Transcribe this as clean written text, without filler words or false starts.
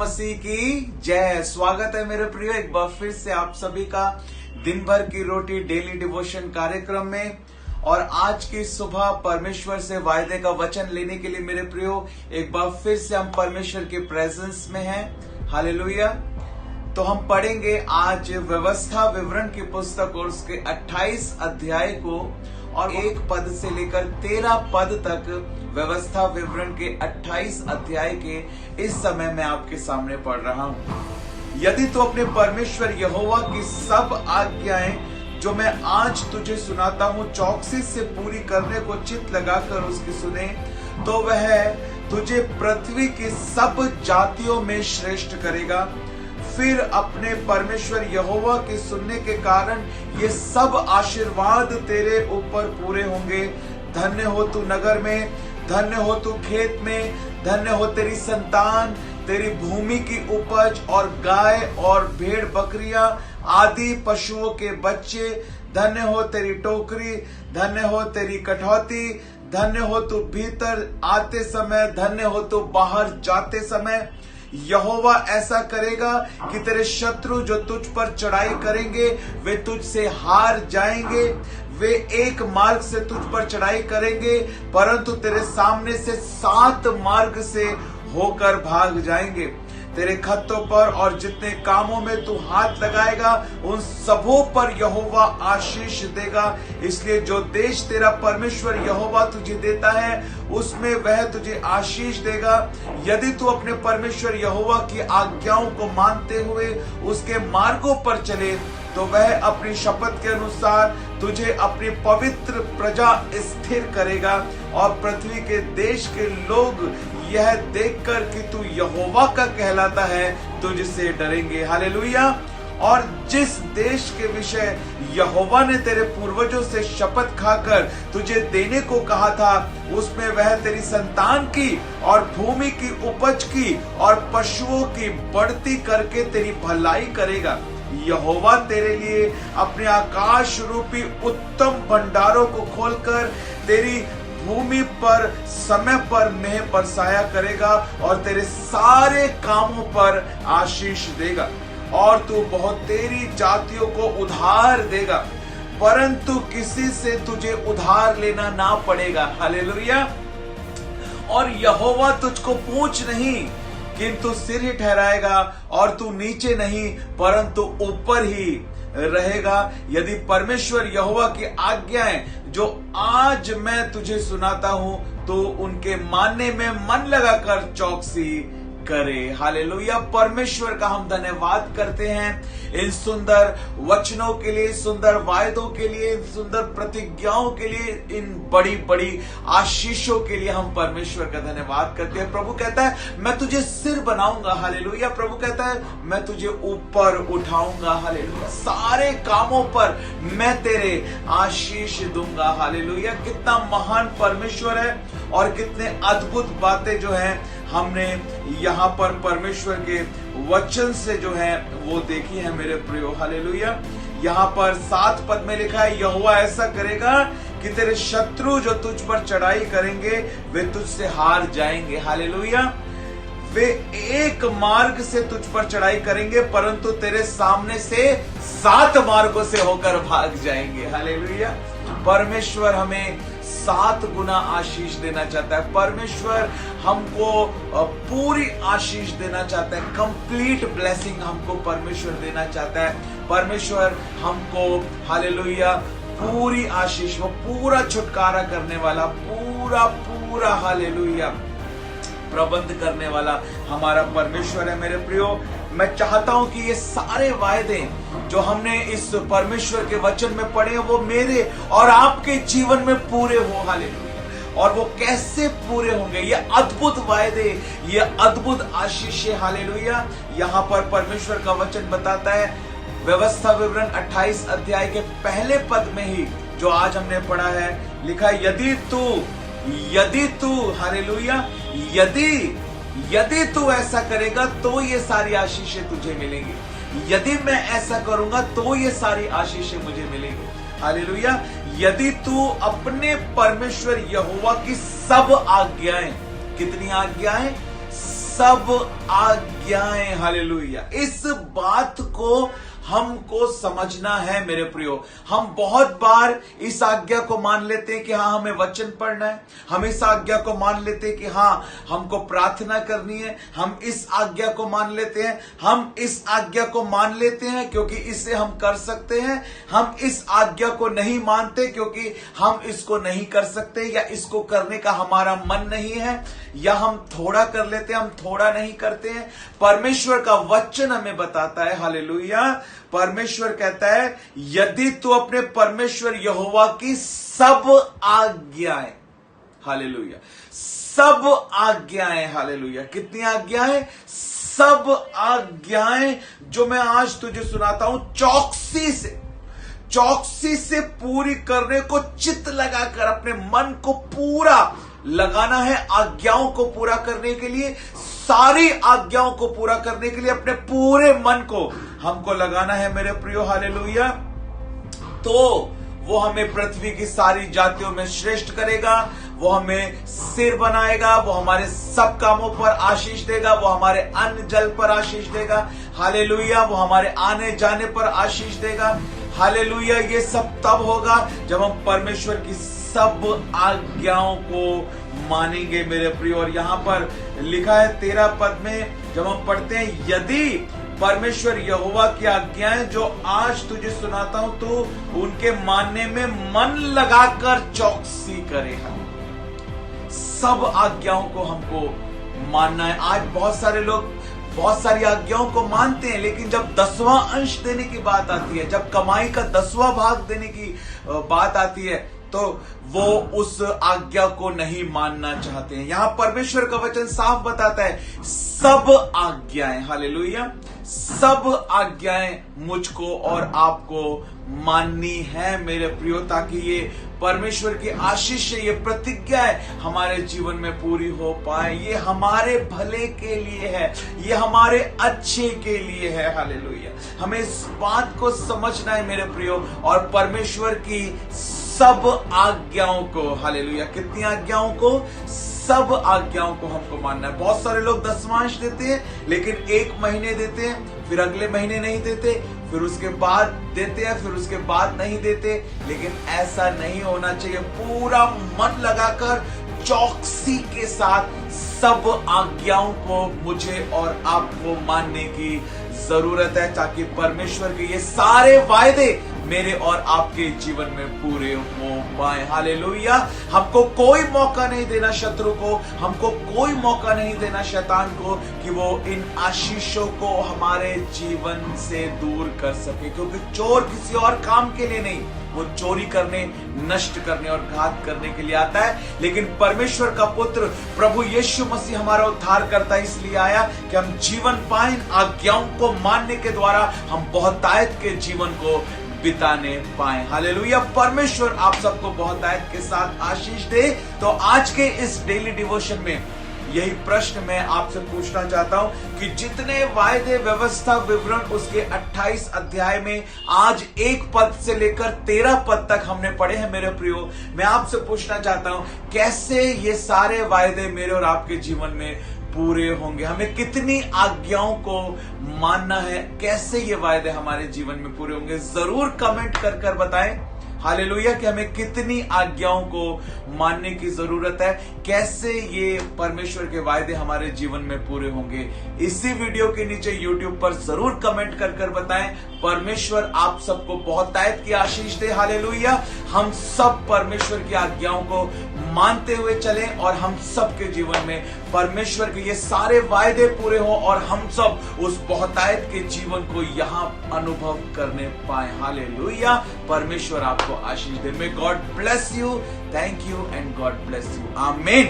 मसीह की जय। स्वागत है मेरे प्रिय एक बार फिर से आप सभी का दिन भर की रोटी डेली डिवोशन कार्यक्रम में। और आज की सुबह परमेश्वर से वायदे का वचन लेने के लिए मेरे प्रियो एक बार फिर से हम परमेश्वर के प्रेजेंस में हैं। हालेलुया। तो हम पढ़ेंगे आज व्यवस्था विवरण की पुस्तक और उसके 28 अध्याय को और 1 पद से लेकर 13 पद तक व्यवस्था विवरण के 28 अध्याय के इस समय मैं आपके सामने पढ़ रहा हूं। यदि तू अपने परमेश्वर यहोवा की सब आज्ञाएं जो मैं आज तुझे सुनाता हूं चौकसी से पूरी करने को चित्त लगाकर उसकी सुने, तो वह तुझे पृथ्वी की सब जातियों में श्रेष्ठ करेगा। फिर अपने परमेश्वर यहोवा के सुनने के कारण ये सब आशीर्वाद तेरे ऊपर पूरे होंगे। धन्य हो तू नगर में, धन्य हो तू खेत में, धन्य हो तेरी संतान, तेरी भूमि की उपज और गाय और भेड़ बकरियां आदि पशुओं के बच्चे। धन्य हो तेरी टोकरी, धन्य हो तेरी कठौती, धन्य हो तू भीतर आते समय, धन्य हो तू बाहर जाते समय। यहोवा ऐसा करेगा कि तेरे शत्रु जो तुझ पर चढ़ाई करेंगे वे तुझसे हार जाएंगे। वे एक मार्ग से तुझ पर चढ़ाई करेंगे परंतु तेरे सामने से 7 मार्ग से होकर भाग जाएंगे। तेरे खत्तों पर और जितने कामों में तू हाथ लगाएगा उन सबों पर यहोवा आशीष देगा। इसलिए जो देश तेरा परमेश्वर यहोवा तुझे देता है उसमें वह तुझे आशीष देगा। यदि तू अपने परमेश्वर यहोवा की आज्ञाओं को मानते हुए उसके मार्गों पर चले तो वह अपनी शपथ के अनुसार तुझे अपनी पवित्र प्रजा स्थिर करेगा। और पृथ्वी के देश के लोग यह देखकर कि तू यहोवा का कहलाता है तुझसे डरेंगे। हालेलुया। और जिस देश के विषय यहोवा ने तेरे पूर्वजों से शपथ खाकर तुझे देने को कहा था उसमें वह तेरी संतान की और भूमि की उपज की और पशुओं की बढ़ती करके तेरी भलाई करेगा। यहोवा तेरे लिए अपने आकाश रूपी उत्तम भंडारों को खोलकर तेरी भूमि पर समय पर मेह बरसाया करेगा और तेरे सारे कामों पर आशीष देगा। और तू बहुत तेरी जातियों को उधार देगा परंतु किसी से तुझे उधार लेना ना पड़ेगा। हालेलुया। और यहोवा तुझको पूंछ नहीं किंतु सिर ही ठहराएगा और तू नीचे नहीं परंतु ऊपर ही रहेगा। यदि परमेश्वर यहोवा की आज्ञाएं जो आज मैं तुझे सुनाता हूं तो उनके मानने में मन लगाकर चौकसी करे। हालेलुया। परमेश्वर का हम धन्यवाद करते हैं इन सुंदर वचनों के लिए, सुंदर वायदों के लिए, इन सुंदर प्रतिज्ञाओं के लिए, इन बड़ी बड़ी आशीषों के लिए हम परमेश्वर का धन्यवाद करते हैं। प्रभु कहता है मैं तुझे सिर बनाऊंगा। हालेलुया। प्रभु कहता है मैं तुझे ऊपर उठाऊंगा। हालेलुया। सारे कामों पर मैं तेरे आशीष दूंगा। हालेलुया। कितना महान परमेश्वर है और कितने अद्भुत बातें जो हैं हमने यहाँ पर परमेश्वर के वचन से जो है वो देखी है मेरे प्रियो। हालेलुया। यहाँ पर 7 पद में लिखा है यहोवा ऐसा करेगा कि तेरे शत्रु जो तुझ पर चढ़ाई करेंगे वे तुझसे हार जाएंगे। हालेलुया। वे एक मार्ग से तुझ पर चढ़ाई करेंगे परंतु तेरे सामने से 7 मार्गों से होकर भाग जाएंगे। हालेलुया। परमेश्वर हमें 7 गुना आशीष देना चाहता है। परमेश्वर हमको पूरी आशीष देना चाहता है। कंप्लीट ब्लेसिंग हमको परमेश्वर देना चाहता है। परमेश्वर हमको हालेलुया पूरी आशीष, वो पूरा छुटकारा करने वाला, पूरा हालेलुया प्रबंध करने वाला हमारा परमेश्वर है मेरे प्रियो। मैं चाहता हूं कि ये सारे वायदे जो हमने इस परमेश्वर के वचन में पढ़े वो मेरे और आपके जीवन में पूरे हो। हालेलुया। और वो कैसे पूरे होंगे? ये अद्भुत वायदे, ये अद्भुत आशीषें। हालेलुया। यहाँ पर परमेश्वर का वचन बताता है व्यवस्था विवरण 28 अध्याय के पहले पद में ही जो आज हमने पढ़ा है लिखा यदि तू हालेलुया यदि तू ऐसा करेगा तो ये सारी आशीषें तुझे मिलेंगी। यदि मैं ऐसा करूंगा तो ये सारी आशीषें मुझे मिलेंगी। हालेलुया। यदि तू अपने परमेश्वर यहोवा की सब आज्ञाएं, कितनी आज्ञाएं? सब आज्ञाएं। हालेलुया। इस बात को हमको समझना है मेरे प्रियो। हम बहुत बार इस आज्ञा को मान लेते हैं कि हाँ हमें वचन पढ़ना है, हम इस आज्ञा को मान लेते हैं कि हाँ हमको प्रार्थना करनी है, हम इस आज्ञा को मान लेते हैं, हम इस आज्ञा को मान लेते हैं क्योंकि इसे हम कर सकते हैं, हम इस आज्ञा को नहीं मानते क्योंकि हम इसको नहीं कर सकते या इसको करने का हमारा मन नहीं है, या हम थोड़ा कर लेते हैं, हम थोड़ा नहीं करते हैं। परमेश्वर का वचन हमें बताता है, हालेलुया, परमेश्वर कहता है यदि तू अपने परमेश्वर यहोवा की सब आज्ञाएं, हालेलुया, सब आज्ञाएं, हालेलुया, कितनी आज्ञाएं? सब आज्ञाएं जो मैं आज तुझे सुनाता हूं, चौकसी से पूरी करने को चित्त लगाकर, अपने मन को पूरा लगाना है आज्ञाओं को पूरा करने के लिए, सारी आज्ञाओं को पूरा करने के लिए अपने पूरे मन को हमको लगाना है मेरे प्रियो, हालेलुया। तो वो हमें पृथ्वी की सारी जातियों में श्रेष्ठ करेगा, वो हमें सिर बनाएगा, वो हमारे सब कामों पर आशीष देगा, वो हमारे अन्न जल पर आशीष देगा, हालेलुया, वो हमारे आने जाने पर आशीष देगा, हालेलुया। ये सब तब होगा जब हम परमेश्वर की सब आज्ञाओं को मानेंगे मेरे प्रिय। और यहां पर लिखा है 13 पद में, जब हम पढ़ते हैं यदि परमेश्वर यहोवा की आज्ञाएं जो आज तुझे सुनाता हूं तो उनके मानने में मन लगाकर चौकसी करेगा। सब आज्ञाओं को हमको मानना है। आज बहुत सारे लोग बहुत सारी आज्ञाओं को मानते हैं, लेकिन जब 10वां अंश देने की बात आती है, जब कमाई का 10वां भाग देने की बात आती है, तो वो उस आज्ञा को नहीं मानना चाहते हैं। यहां परमेश्वर का वचन साफ बताता है सब आज्ञाएं, हालेलुया, सब आज्ञाएं मुझको और आपको माननी है मेरे प्रियो, ताकि ये परमेश्वर की आशीष है, ये प्रतिज्ञा है हमारे जीवन में पूरी हो पाए। ये हमारे भले के लिए है, ये हमारे अच्छे के लिए है, हालेलुया। हमें इस बात को समझना है मेरे प्रियो, और परमेश्वर की सब आज्ञाओं को, हालेलुया, कितनी आज्ञाओं को? सब आज्ञाओं को हमको मानना है। बहुत सारे लोग 10वांश देते हैं, लेकिन 1 महीने देते हैं, फिर अगले महीने नहीं देते, फिर उसके बाद देते हैं, फिर उसके बाद नहीं देते। लेकिन ऐसा नहीं होना चाहिए। पूरा मन लगाकर चौकसी के साथ सब आज्ञाओं को मुझे और आपको मानने की जरूरत है, ताकि परमेश्वर के ये सारे वायदे मेरे और आपके जीवन में पूरे हो पाए, हालेलुया। हमको कोई मौका नहीं देना शत्रु को, हमको कोई मौका नहीं देना शैतान को कि वो इन आशीषों को हमारे जीवन से दूर कर सके, क्योंकि चोर किसी और काम के लिए नहीं, वो चोरी करने, नष्ट करने और घात करने के लिए आता है। लेकिन परमेश्वर का पुत्र प्रभु यीशु मसीह हमारा उद्धार करता इसलिए आया कि हम जीवन पाएं। आज्ञाओं को मानने के द्वारा हम बहुतायत के जीवन को बिताने पाए, हालेलुया। परमेश्वर आप सबको बहुतायत के साथ आशीष दे। तो आज के इस डेली डिवोशन में यही प्रश्न मैं आपसे पूछना चाहता हूं कि जितने वायदे, व्यवस्था, विवरण उसके 28 अध्याय में आज 1 पद से लेकर 13 पद तक हमने पढ़े हैं मेरे प्रियो, मैं आपसे पूछना चाहता हूं कैसे ये सारे वायदे मेरे और आपके जीवन में पूरे होंगे। हमें कितनी आज्ञाओं को मानना है, कैसे ये वायदे हमारे जीवन में पूरे होंगे, जरूर कमेंट कर कर बताएं, हालेलुया, कि हमें कितनी आज्ञाओं को मानने की जरूरत है, कैसे ये परमेश्वर के वायदे हमारे जीवन में पूरे होंगे। इसी वीडियो के नीचे यूट्यूब पर जरूर कमेंट कर कर बताएं। परमेश्वर आप सबको बहुतायत की आशीष दे, हालेलुया। हम सब परमेश्वर की आज्ञाओं को मानते हुए चलें और हम सब के जीवन में परमेश्वर के ये सारे वायदे पूरे हो और हम सब उस बहुतायत के जीवन को यहाँ अनुभव करने पाए, हालेलुया। परमेश्वर आपको आशीष दे। May God bless you, thank you and God bless you, आमीन।